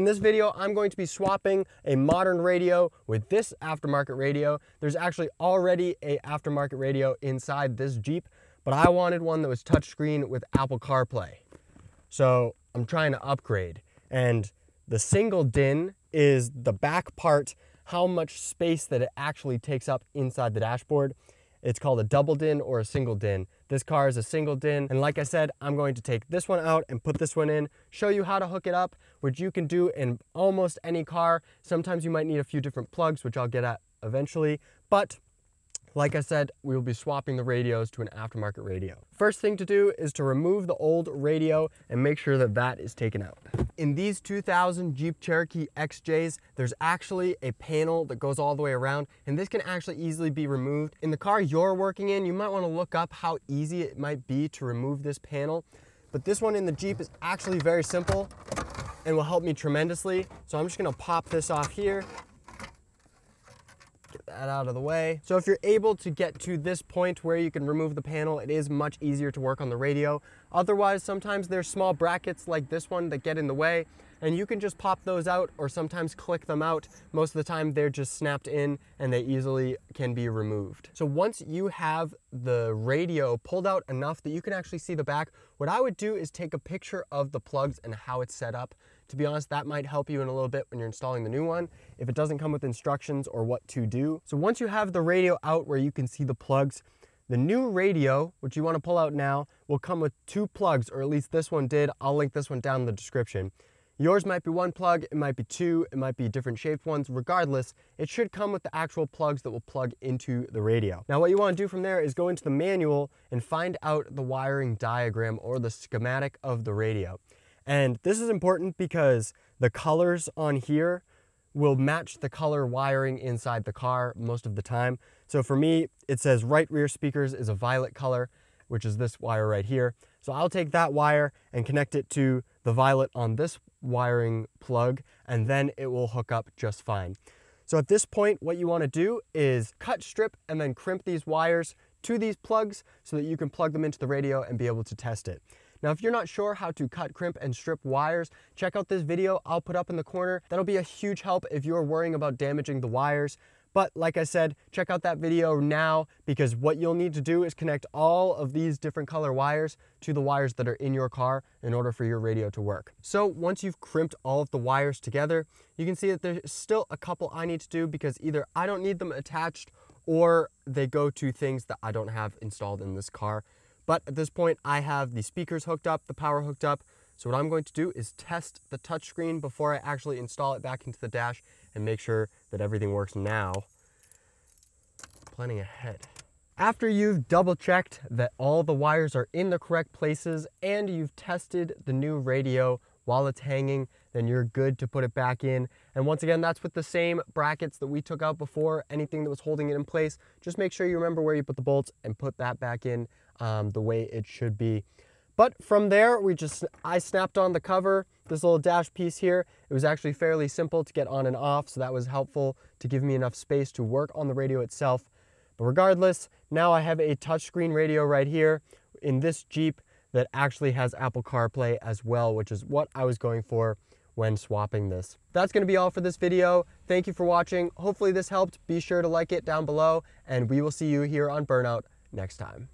this video, I'm going to be swapping a modern radio with this aftermarket radio. There's actually already a aftermarket radio inside this Jeep, but I wanted one that was touchscreen with Apple CarPlay. So I'm trying to upgrade. And the single DIN is the back part, how much space that it actually takes up inside the dashboard. It's called a double DIN or a single DIN. This car is a single DIN, and like I said, I'm going to take this one out and put this one in, show you how to hook it up, which you can do in almost any car. Sometimes you might need a few different plugs, which I'll get at eventually, but like I said, we will be swapping the radios to an aftermarket radio. First thing to do is to remove the old radio and make sure that that is taken out. In these 2000 Jeep Cherokee XJs, there's actually a panel that goes all the way around, and this can actually easily be removed. In the car you're working in, you might want to look up how easy it might be to remove this panel, but this one in the Jeep is actually very simple and will help me tremendously. So I'm just going to pop this off here. Get that out of the way. So if you're able to get to this point where you can remove the panel, it is much easier to work on the radio. Otherwise, sometimes there's small brackets like this one that get in the way, and you can just pop those out or sometimes click them out. Most of the time they're just snapped in and they easily can be removed. So once you have the radio pulled out enough that you can actually see the back, what I would do is take a picture of the plugs and how it's set up. To be honest, that might help you in a little bit when you're installing the new one, if it doesn't come with instructions or what to do. So once you have the radio out where you can see the plugs, the new radio, which you want to pull out now, will come with 2 plugs, or at least this one did. I'll link this one down in the description. Yours might be 1 plug, it might be 2, it might be different shaped ones. Regardless, it should come with the actual plugs that will plug into the radio. Now what you want to do from there is go into the manual and find out the wiring diagram or the schematic of the radio. And this is important because the colors on here will match the color wiring inside the car most of the time. So for me, it says right rear speakers is a violet color, which is this wire right here. So I'll take that wire and connect it to the violet on this wiring plug, and then it will hook up just fine. So at this point, what you want to do is cut, strip, and then crimp these wires to these plugs so that you can plug them into the radio and be able to test it. Now, if you're not sure how to cut, crimp, and strip wires, check out this video I'll put up in the corner. That'll be a huge help if you're worrying about damaging the wires. But like I said, check out that video now, because what you'll need to do is connect all of these different color wires to the wires that are in your car in order for your radio to work. So once you've crimped all of the wires together, you can see that there's still a couple I need to do, because either I don't need them attached or they go to things that I don't have installed in this car. But at this point, I have the speakers hooked up, the power hooked up. So what I'm going to do is test the touchscreen before I actually install it back into the dash and make sure that everything works now. Planning ahead. After you've double checked that all the wires are in the correct places and you've tested the new radio while it's hanging, then you're good to put it back in. And once again, that's with the same brackets that we took out before, anything that was holding it in place. Just make sure you remember where you put the bolts and put that back in the way it should be. But from there, I snapped on the cover, this little dash piece here. It was actually fairly simple to get on and off, so that was helpful to give me enough space to work on the radio itself. But regardless, now I have a touchscreen radio right here in this Jeep that actually has Apple CarPlay as well, which is what I was going for when swapping this. That's going to be all for this video. Thank you for watching. Hopefully this helped. Be sure to like it down below, and we will see you here on Burnout next time.